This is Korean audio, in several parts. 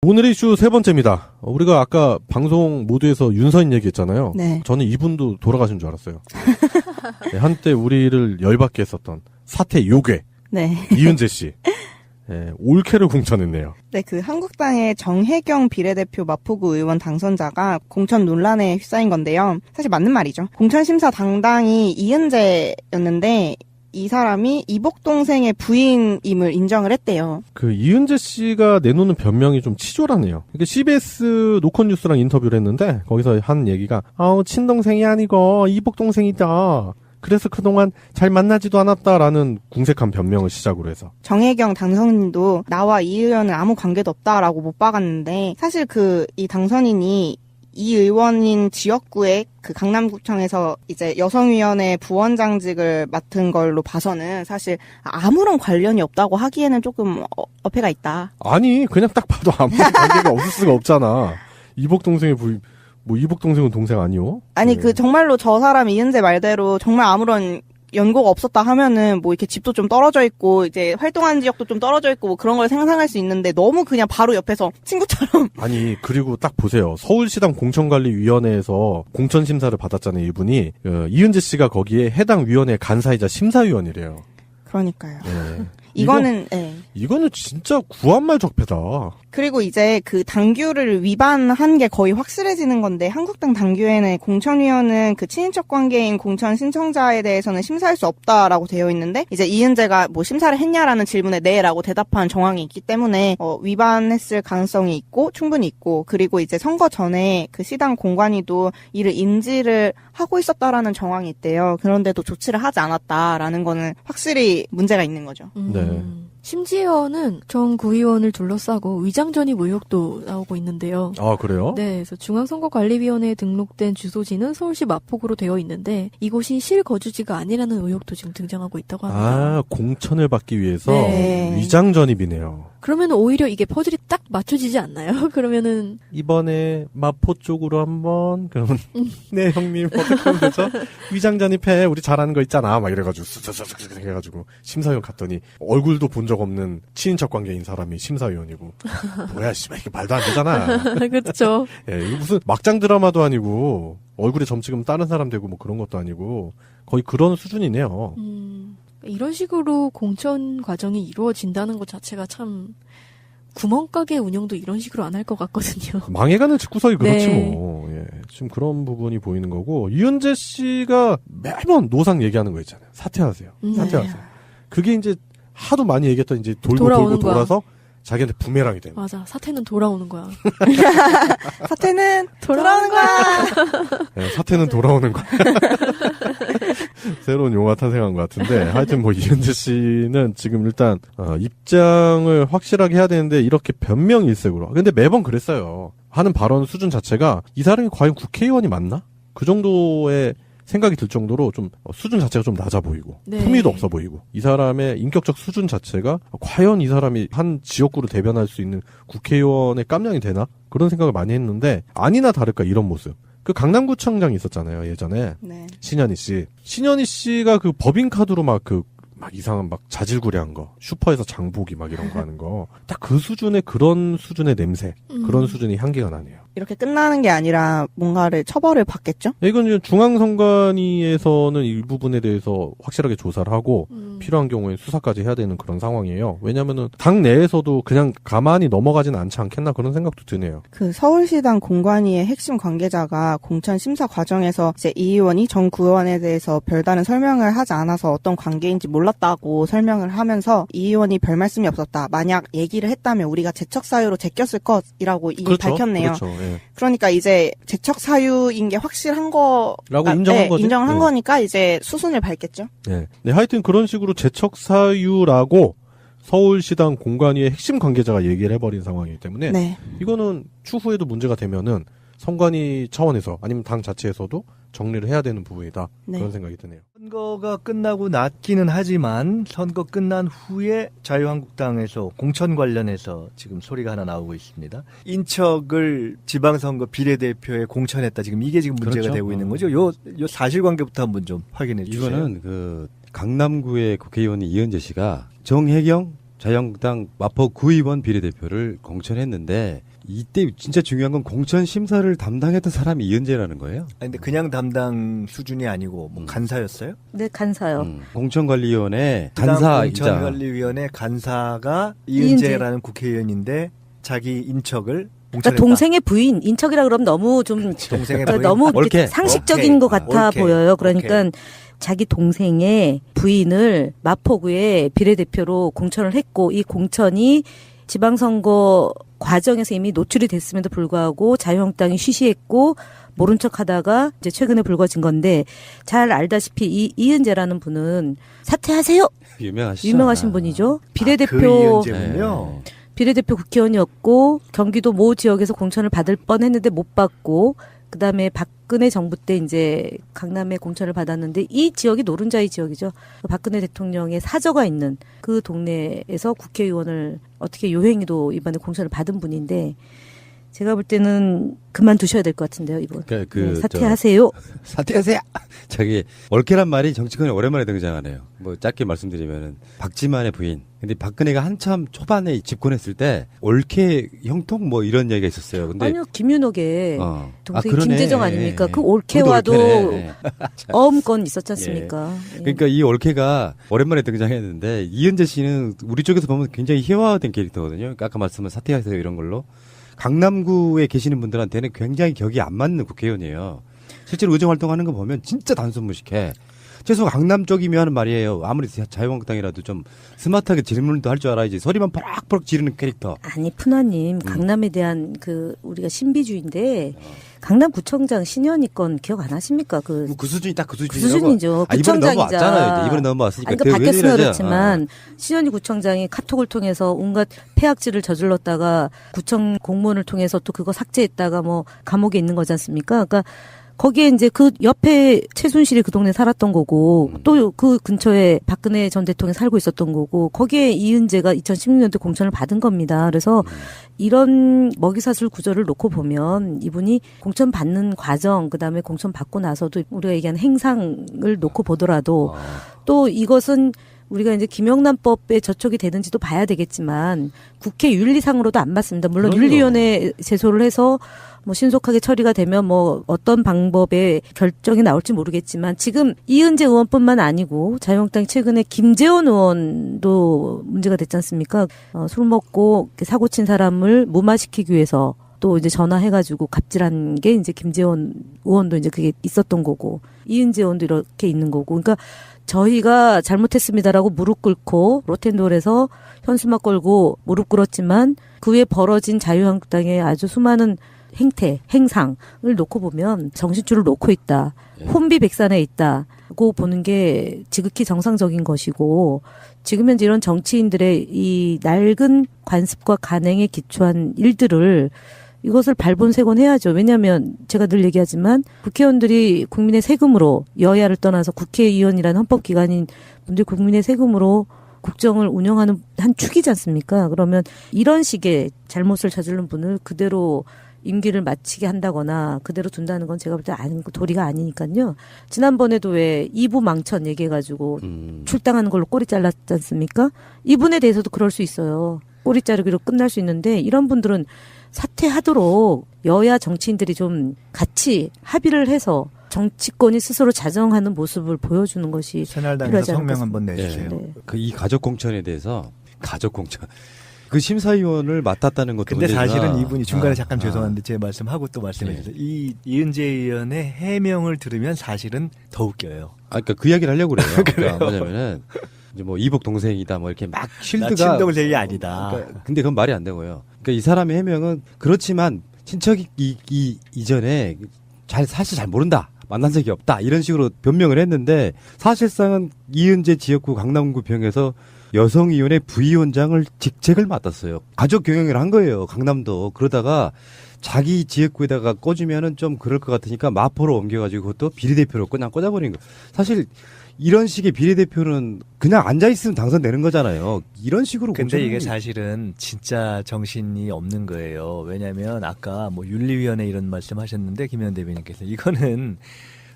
오늘 이슈 세 번째입니다. 우리가 아까 방송 모두에서 윤서인 얘기했잖아요. 네. 저는 이분도 돌아가신 줄 알았어요. 네, 한때 우리를 열받게 했었던 사태 요괴 네. 이은재 씨. 네, 올케를 공천했네요. 네, 그 한국당의 정혜경 비례대표 마포구 의원 당선자가 공천 논란에 휩싸인 건데요. 사실 맞는 말이죠. 공천심사 당당이 이은재였는데 이 사람이 이복 동생의 부인임을 인정을 했대요. 그 이은재 씨가 내놓는 변명이 좀 치졸하네요. 이게 CBS 노컷뉴스랑 인터뷰를 했는데 거기서 한 얘기가 친동생이 아니고 이복 동생이다. 그래서 그동안 잘 만나지도 않았다라는 궁색한 변명을 시작으로 해서 정혜경 당선인도 나와 이 의원은 아무 관계도 없다라고 못 박았는데 사실 이 당선인이 이 의원인 지역구의 그 강남구청에서 이제 여성위원회 부원장직을 맡은 걸로 봐서는 사실 아무런 관련이 없다고 하기에는 조금 어폐가 있다. 아니 그냥 딱 봐도 아무런 관계가 없을 수가 없잖아. 이복 동생의 부인 뭐 이복 동생은 동생 아니요? 아니 네. 그 정말로 저 사람이 이은재 말대로 정말 아무런 연고가 없었다 하면은 뭐 이렇게 집도 좀 떨어져 있고 이제 활동하는 지역도 좀 떨어져 있고 뭐 그런 걸 상상할 수 있는데 너무 그냥 바로 옆에서 친구처럼 아니 그리고 딱 보세요. 서울시당 공천관리위원회에서 공천심사를 받았잖아요. 이분이 이은재 씨가 거기에 해당 위원회 간사이자 심사위원이래요. 그러니까요. 네. 이거는 진짜 구한말 적폐다. 그리고 이제 그 당규를 위반한 게 거의 확실해지는 건데 한국당 당규에는 공천위원은 그 친인척 관계인 공천 신청자에 대해서는 심사할 수 없다라고 되어 있는데 이제 이은재가 뭐 심사를 했냐라는 질문에 네라고 대답한 정황이 있기 때문에 위반했을 가능성이 있고 충분히 있고 그리고 이제 선거 전에 그 시당 공관위도 이를 인지를 하고 있었다라는 정황이 있대요. 그런데도 조치를 하지 않았다라는 거는 확실히 문제가 있는 거죠. 네. 심지어는 정 구의원을 둘러싸고 위장전입 의혹도 나오고 있는데요. 아 그래요? 네, 그래서 중앙선거관리위원회에 등록된 주소지는 서울시 마포구로 되어 있는데 이곳이 실거주지가 아니라는 의혹도 지금 등장하고 있다고 합니다. 아 공천을 받기 위해서 네. 위장 전입이네요. 그러면 오히려 이게 퍼즐이 딱 맞춰지지 않나요? 그러면은 이번에 마포 쪽으로 한번 그러면 네 형님 어떻게 하면 되죠? 위장 전입해 우리 잘하는 거 있잖아 막 이래가지고 쓱쓱쓱쓱 해가지고 심사위원 갔더니 얼굴도 본 적 없는 친인척 관계인 사람이 심사위원이고 뭐야 씨발 이게 말도 안 되잖아. 그렇죠. 예, 이거 무슨 막장 드라마도 아니고 얼굴에 점 찍으면 다른 사람 되고 뭐 그런 것도 아니고 거의 그런 수준이네요. 이런 식으로 공천 과정이 이루어진다는 것 자체가 참 구멍가게 운영도 이런 식으로 안 할 것 같거든요. 망해가는 집구석이 그렇지 네. 뭐. 예, 지금 그런 부분이 보이는 거고 이은재 씨가 매번 노상 얘기하는 거 있잖아요. 사퇴하세요. 사퇴하세요. 그게 이제 하도 많이 얘기했던 이제 돌고 돌아서 자기한테 부메랑이 되는. 맞아. 사태는 돌아오는 거야. 사태는 돌아오는 거야. 네, 사태는 돌아오는 거야. 새로운 용어가 탄생한 것 같은데 하여튼 뭐 이은재 씨는 지금 일단 입장을 확실하게 해야 되는데 이렇게 변명 일색으로. 근데 매번 그랬어요. 하는 발언 수준 자체가 이 사람이 과연 국회의원이 맞나? 그 정도의 생각이 들 정도로 좀 수준 자체가 좀 낮아 보이고 네. 품위도 없어 보이고 이 사람의 인격적 수준 자체가 과연 이 사람이 한 지역구를 대변할 수 있는 국회의원의 깜냥이 되나? 그런 생각을 많이 했는데 아니나 다를까 이런 모습. 그 강남구청장이 있었잖아요 예전에. 네. 신현희 씨가 그 법인카드로 막 이상한 막 자질구레한 거 슈퍼에서 장보기 막 이런 거 하는 거 딱 그 수준의 그런 수준의 냄새 그런 수준의 향기가 나네요. 이렇게 끝나는 게 아니라 뭔가를 처벌을 받겠죠? 이건 이제 중앙선관위에서는 이 부분에 대해서 확실하게 조사를 하고 필요한 경우에 수사까지 해야 되는 그런 상황이에요. 왜냐면은 당 내에서도 그냥 가만히 넘어가지는 않지 않겠나 그런 생각도 드네요. 그 서울시당 공관위의 핵심 관계자가 공천 심사 과정에서 이제 이 의원이 정 구의원에 대해서 별다른 설명을 하지 않아서 어떤 관계인지 몰랐다고 설명을 하면서 이 의원이 별 말씀이 없었다. 만약 얘기를 했다면 우리가 재척 사유로 제꼈을 것이라고 이미 그렇죠. 밝혔네요. 그렇죠. 예. 그러니까 이제 재척 사유인 게 확실한 라고 인정한 거지. 인정을 한 네. 거니까 이제 수순을 밟겠죠. 네. 네, 하여튼 그런 식으로 재척 사유라고 서울시당 공관위의 핵심 관계자가 얘기를 해버린 상황이기 때문에 네. 이거는 추후에도 문제가 되면은 선관위 차원에서 아니면 당 자체에서도 정리를 해야 되는 부분이다. 네. 그런 생각이 드네요. 선거가 끝나고 났기는 하지만 선거 끝난 후에 자유한국당에서 공천 관련해서 지금 소리가 하나 나오고 있습니다. 인척을 지방선거 비례대표에 공천했다. 지금 이게 지금 문제가 그렇죠. 되고 있는 거죠. 요 사실관계부터 한번 좀 확인해 주세요. 이거는 그 강남구의 국회의원인 이은재 씨가 정혜경 자유한국당 마포 구의원 비례대표를 공천했는데 이때 진짜 중요한 건 공천 심사를 담당했던 사람이 이은재라는 거예요. 아니, 근데 그냥 담당 수준이 아니고 뭐 간사였어요? 네, 간사요. 공천관리위원회 간사이자 공천관리위원회 간사가 이은재라는 국회의원인데 자기 인척을 그러니까 공천했다. 동생의 부인, 인척이라 그러면 너무 좀 동생의 그러니까 부인? 너무 이렇게 옳게. 상식적인 오케이. 것 같아 오케이. 보여요. 그러니까 오케이. 자기 동생의 부인을 마포구에 비례대표로 공천을 했고 이 공천이 지방선거 과정에서 이미 노출이 됐음에도 불구하고 자유한국당이 쉬쉬했고 모른 척하다가 이제 최근에 불거진 건데 잘 알다시피 이은재라는 분은 사퇴하세요. 유명하시죠. 유명하신 분이죠. 그 비례대표 이은재군요. 비례대표 국회의원이었고 경기도 모 지역에서 공천을 받을 뻔했는데 못 받고 그다음에 박근혜 정부 때 이제 강남에 공천을 받았는데 이 지역이 노른자의 지역이죠. 박근혜 대통령의 사저가 있는 그 동네에서 국회의원을 어떻게 요행이도 이번에 공천을 받은 분인데 제가 볼 때는 그만두셔야 될 것 같은데요, 이분. 네, 사퇴하세요. 사퇴하세요. 저기 올케란 말이 정치권에 오랜만에 등장하네요. 뭐 짧게 말씀드리면은 박지만의 부인. 근데 박근혜가 한참 초반에 집권했을 때 올케 형통 뭐 이런 얘기가 있었어요. 근데 아니요, 김윤옥의 동생 그러네. 김재정 아닙니까? 그 그것도 올케와도 올케네. 어음권 있었지 않습니까? 예. 그러니까 이 올케가 오랜만에 등장했는데 이은재 씨는 우리 쪽에서 보면 굉장히 희화화된 캐릭터거든요. 그러니까 아까 말씀은 사퇴하세요 이런 걸로. 강남구에 계시는 분들한테는 굉장히 격이 안 맞는 국회의원이에요. 실제로 의정 활동하는 거 보면 진짜 단순무식해. 최소 강남 쪽이면 하는 말이에요. 아무리 자유한국당이라도 좀 스마트하게 질문도 할 줄 알아야지. 소리만 펄럭펄럭 지르는 캐릭터. 아니 푸나님 강남에 대한 그 우리가 신비주의인데 강남구청장 신현희 건 기억 안 하십니까? 그 수준이 딱 그 그 수준이라고. 수준이죠. 이번에 구청장이자. 넘어왔잖아요. 이제. 이번에 넘어왔으니까. 아니, 그러니까 바뀌었으면 그렇지만 신현희 구청장이 카톡을 통해서 온갖 폐악질을 저질렀다가 구청 공무원을 통해서 또 그거 삭제했다가 뭐 감옥에 있는 거지 않습니까? 그러니까 거기에 이제 그 옆에 최순실이 그 동네 살았던 거고 또 그 근처에 박근혜 전 대통령이 살고 있었던 거고 거기에 이은재가 2016년도에 공천을 받은 겁니다. 그래서 이런 먹이사슬 구조를 놓고 보면 이분이 공천 받는 과정 그다음에 공천 받고 나서도 우리가 얘기하는 행상을 놓고 보더라도 또 이것은 우리가 이제 김영란법에 저촉이 되는지도 봐야 되겠지만 국회 윤리상으로도 안 맞습니다. 물론 그럼요. 윤리위원회 제소를 해서 뭐 신속하게 처리가 되면 뭐 어떤 방법의 결정이 나올지 모르겠지만 지금 이은재 의원뿐만 아니고 자유한국당이 최근에 김재원 의원도 문제가 됐지 않습니까? 술 먹고 사고 친 사람을 무마시키기 위해서 또 이제 전화해가지고 갑질한 게 이제 김재원 의원도 이제 그게 있었던 거고 이은재 의원도 이렇게 있는 거고 그러니까 저희가 잘못했습니다라고 무릎 꿇고 로텐돌에서 현수막 걸고 무릎 꿇었지만 그 후에 벌어진 자유한국당의 아주 수많은 행태, 행상을 놓고 보면 정신줄을 놓고 있다. 혼비백산에 있다고 보는 게 지극히 정상적인 것이고 지금 현재 이런 정치인들의 이 낡은 관습과 간행에 기초한 일들을 이것을 발본색원해야죠. 왜냐하면 제가 늘 얘기하지만 국회의원들이 국민의 세금으로 여야를 떠나서 국회의원이라는 헌법기관인 분들 국민의 세금으로 국정을 운영하는 한 축이지 않습니까? 그러면 이런 식의 잘못을 저지른 분을 그대로 임기를 마치게 한다거나 그대로 둔다는 건 제가 볼 때 도리가 아니니까요. 지난번에도 왜 이부 망천 얘기해가지고 출당하는 걸로 꼬리 잘랐지 않습니까? 이분에 대해서도 그럴 수 있어요. 꼬리 자르기로 끝날 수 있는데 이런 분들은 사퇴하도록 여야 정치인들이 좀 같이 합의를 해서 정치권이 스스로 자정하는 모습을 보여주는 것이 새날당에서 필요하지 않을까 성명 한번 내주세요. 네. 그 이 가족 공천에 대해서 그 심사위원을 맡았다는 것도 근데 문제지만 사실은 이분이 중간에 잠깐 죄송한데 제 말씀하고 또 말씀해 네. 주세요. 이 이은재 의원의 해명을 들으면 사실은 더 웃겨요. 그러니까 그 이야기를 하려고 그래요. 그러니까 뭐냐면은 이제 뭐 이복 동생이다 뭐 이렇게 막 나 쉴드가 친동생이 아니다. 근데 그건 말이 안 되고요. 그러니까 이 사람의 해명은 그렇지만 친척이 이전에 사실 잘 모른다. 만난 적이 없다. 이런 식으로 변명을 했는데 사실상은 이은재 지역구 강남구 병에서 여성위원회 부위원장을 직책을 맡았어요. 가족 경영을 한 거예요. 강남도. 그러다가 자기 지역구에다가 꽂으면은 좀 그럴 것 같으니까 마포로 옮겨가지고 그것도 비례대표로 그냥 꽂아버린 거. 사실 이런 식의 비례대표는 그냥 앉아있으면 당선되는 거잖아요. 이런 식으로. 근데 이게 사실은 진짜 정신이 없는 거예요. 왜냐하면 아까 뭐 윤리위원회 이런 말씀하셨는데 김현 대변인께서 이거는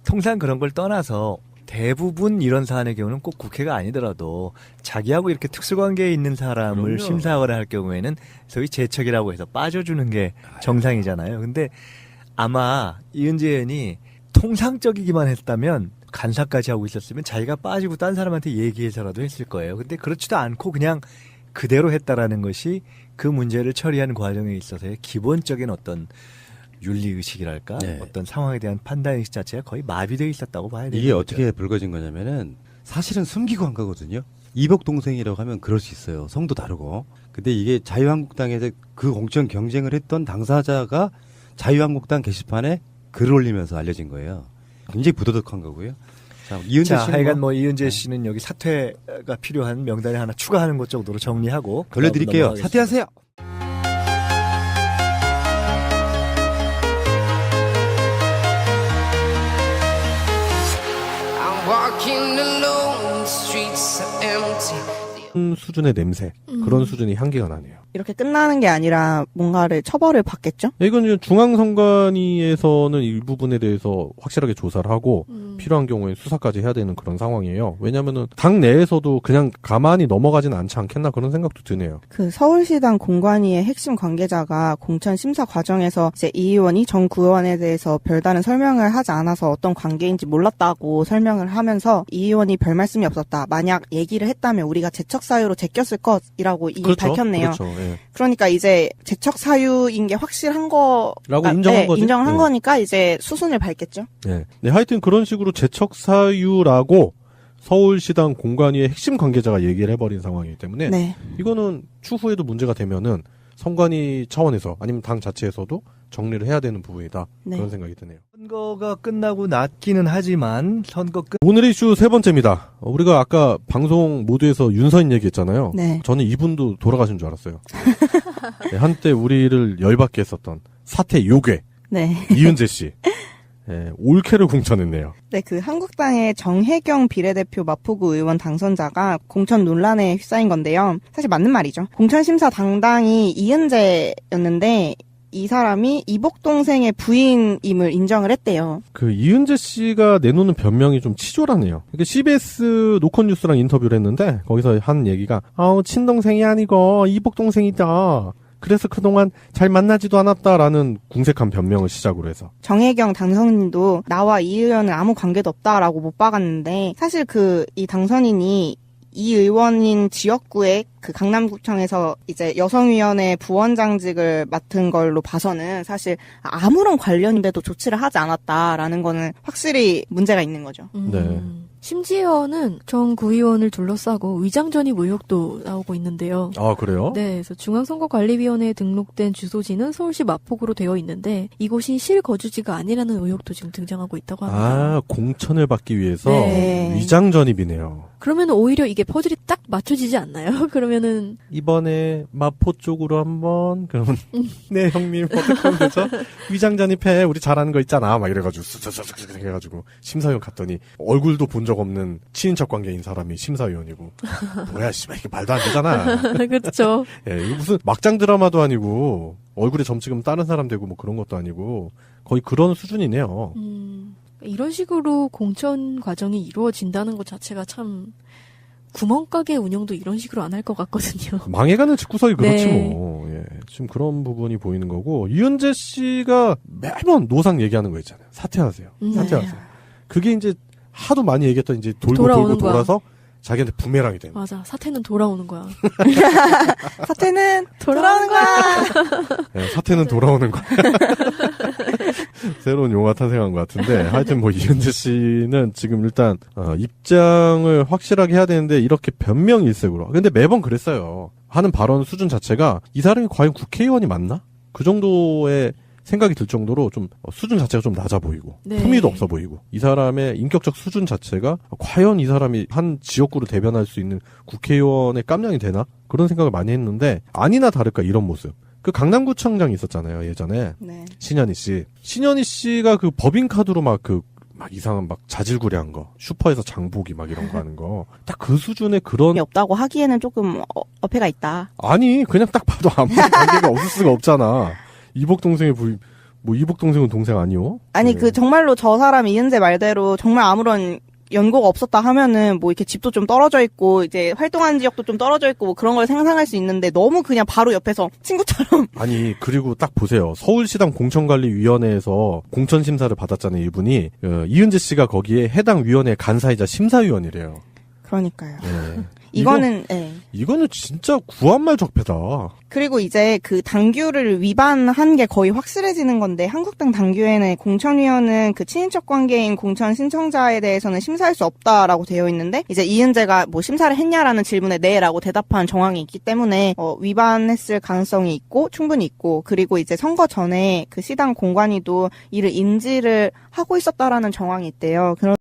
통상 그런 걸 떠나서 대부분 이런 사안의 경우는 꼭 국회가 아니더라도 자기하고 이렇게 특수관계에 있는 사람을 그럼요. 심사를 할 경우에는 소위 제척이라고 해서 빠져주는 게 정상이잖아요. 근데 아마 이은재 의원이 통상적이기만 했다면 간사까지 하고 있었으면 자기가 빠지고 딴 사람한테 얘기해서라도 했을 거예요. 근데 그렇지도 않고 그냥 그대로 했다라는 것이 그 문제를 처리하는 과정에 있어서의 기본적인 어떤 윤리의식이랄까 네. 어떤 상황에 대한 판단의식 자체가 거의 마비되어 있었다고 봐야 되죠. 이게 어떻게 불거진 거냐면은 사실은 숨기고 한 거거든요. 이복 동생이라고 하면 그럴 수 있어요. 성도 다르고. 근데 이게 자유한국당에서 그 공천 경쟁을 했던 당사자가 자유한국당 게시판에 글을 올리면서 알려진 거예요. 굉장히 부도덕한 거고요. 자, 이은재 자, 씨는 하여간 뭐 이은재 씨는 여기 사퇴가 필요한 명단에 하나 추가하는 것 정도로 정리하고 돌려드릴게요. 넘어가겠습니다. 사퇴하세요. I'm walking alone, the streets are empty. 수준의 냄새 그런 수준의 향기가 나네요. 이렇게 끝나는 게 아니라 뭔가를 처벌을 받겠죠? 이건 이제 중앙선관위에서는 이 부분에 대해서 확실하게 조사를 하고 필요한 경우에 수사까지 해야 되는 그런 상황이에요. 왜냐면은 당 내에서도 그냥 가만히 넘어가진 않지 않겠나 그런 생각도 드네요. 그 서울시당 공관위의 핵심 관계자가 공천 심사 과정에서 이제 이 의원이 전 구의원에 대해서 별다른 설명을 하지 않아서 어떤 관계인지 몰랐다고 설명을 하면서 이 의원이 별 말씀이 없었다. 만약 얘기를 했다면 우리가 제척 사유로 제꼈을 것이라고 이미 밝혔네요. 그렇죠. 예. 그러니까 이제 제척 사유인 게 확실한 거라고 인정한 거지. 인정을 한 네. 거니까 이제 수순을 밟겠죠. 네. 네, 하여튼 그런 식으로 제척 사유라고 서울시당 공관위의 핵심 관계자가 얘기를 해버린 상황이기 때문에 네. 이거는 추후에도 문제가 되면은 선관위 차원에서 아니면 당 자체에서도 정리를 해야 되는 부분이다. 네. 그런 생각이 드네요. 선거가 끝나고 났기는 하지만 선거 끝 오늘의 이슈 세 번째입니다. 우리가 아까 방송 모두에서 윤서인 얘기했잖아요. 네. 저는 이분도 돌아가신 줄 알았어요. 네, 한때 우리를 열받게 했었던 사퇴 요괴 네. 이은재 씨. 네, 올케를 공천했네요. 네, 그 한국당의 정혜경 비례대표 마포구 의원 당선자가 공천 논란에 휩싸인 건데요. 사실 맞는 말이죠. 공천심사 당당이 이은재였는데 이 사람이 이복 동생의 부인임을 인정을 했대요. 그 이은재 씨가 내놓는 변명이 좀 치졸하네요. 그러니까 CBS 노컷뉴스랑 인터뷰를 했는데 거기서 한 얘기가 아우 친동생이 아니고 이복 동생이다. 그래서 그동안 잘 만나지도 않았다라는 궁색한 변명을 시작으로 해서 정혜경 당선인도 나와 이 의원은 아무 관계도 없다라고 못 박았는데 사실 그 이 당선인이 이 의원인 지역구의 그 강남구청에서 이제 여성위원회 부원장직을 맡은 걸로 봐서는 사실 아무런 관련인데도 조치를 하지 않았다라는 거는 확실히 문제가 있는 거죠. 네. 심지어는 전 구의원을 둘러싸고 위장 전입 의혹도 나오고 있는데요. 아 그래요? 네, 그래서 중앙선거관리위원회에 등록된 주소지는 서울시 마포구로 되어 있는데 이곳이 실거주지가 아니라는 의혹도 지금 등장하고 있다고 합니다. 아 공천을 받기 위해서 네. 위장 전입이네요. 그러면 오히려 이게 퍼즐이 딱 맞춰지지 않나요? 그러면은 이번에 마포 쪽으로 한번 그러면 네 형님 어떻게 하면 되죠? 위장 전입해 우리 잘하는 거 있잖아 막 이래가지고 쓱쓱쓱쓱 해가지고 심사위원 갔더니 얼굴도 본 적 없는 친인척 관계인 사람이 심사위원이고 뭐야 씨발 이게 말도 안 되잖아. 그렇죠. 예, 이거 무슨 막장 드라마도 아니고 얼굴에 점 찍으면 다른 사람 되고 뭐 그런 것도 아니고 거의 그런 수준이네요. 이런 식으로 공천 과정이 이루어진다는 것 자체가 참 구멍가게 운영도 이런 식으로 안 할 것 같거든요. 망해가는 집구석이 그렇지 네. 뭐. 예, 지금 그런 부분이 보이는 거고 이은재 씨가 매번 노상 얘기하는 거 있잖아요. 사퇴하세요. 사퇴하세요. 그게 이제 하도 많이 얘기했던 이제 돌고 돌아오는 거야. 돌아서 자기한테 부메랑이 되는. 맞아. 사태는 돌아오는 거야. 사태는 돌아오는 거야. 예, 사태는 돌아오는 거야. 새로운 용어가 탄생한 것 같은데 하여튼 뭐 이은재 씨는 지금 일단 입장을 확실하게 해야 되는데 이렇게 변명일색으로. 근데 매번 그랬어요. 하는 발언 수준 자체가 이 사람이 과연 국회의원이 맞나? 그 정도의 생각이 들 정도로 좀 수준 자체가 좀 낮아 보이고 네. 품위도 없어 보이고 이 사람의 인격적 수준 자체가 과연 이 사람이 한 지역구를 대변할 수 있는 국회의원의 깜냥이 되나? 그런 생각을 많이 했는데 아니나 다를까 이런 모습. 그 강남구청장 있었잖아요 예전에 네. 신현희 씨. 신현희 씨가 그 법인카드로 막 이상한 막 자질구레한 거 슈퍼에서 장보기 막 이런 거 하는 거 딱 그 수준의 그런 없다고 하기에는 조금 어폐가 있다. 아니 그냥 딱 봐도 아무런 관계가 없을 수가 없잖아. 이복 동생의 부인 뭐 이복 동생은 동생 아니요? 아니 네. 그 정말로 저 사람 이은재 말대로 정말 아무런 연고가 없었다 하면은 뭐 이렇게 집도 좀 떨어져 있고 이제 활동하는 지역도 좀 떨어져 있고 뭐 그런 걸 상상할 수 있는데 너무 그냥 바로 옆에서 친구처럼 아니 그리고 딱 보세요. 서울시당 공천관리위원회에서 공천 심사를 받았잖아요. 이분이 이은재 씨가 거기에 해당 위원회 간사이자 심사위원이래요. 그러니까요. 네. 이거는 예. 이거는 진짜 구한말 적폐다. 그리고 이제 그 당규를 위반한 게 거의 확실해지는 건데 한국당 당규에는 공천위원은 그 친인척 관계인 공천 신청자에 대해서는 심사할 수 없다라고 되어 있는데 이제 이은재가 뭐 심사를 했냐라는 질문에 네라고 대답한 정황이 있기 때문에 위반했을 가능성이 있고 충분히 있고 그리고 이제 선거 전에 그 시당 공관위도 이를 인지를 하고 있었다라는 정황이 있대요.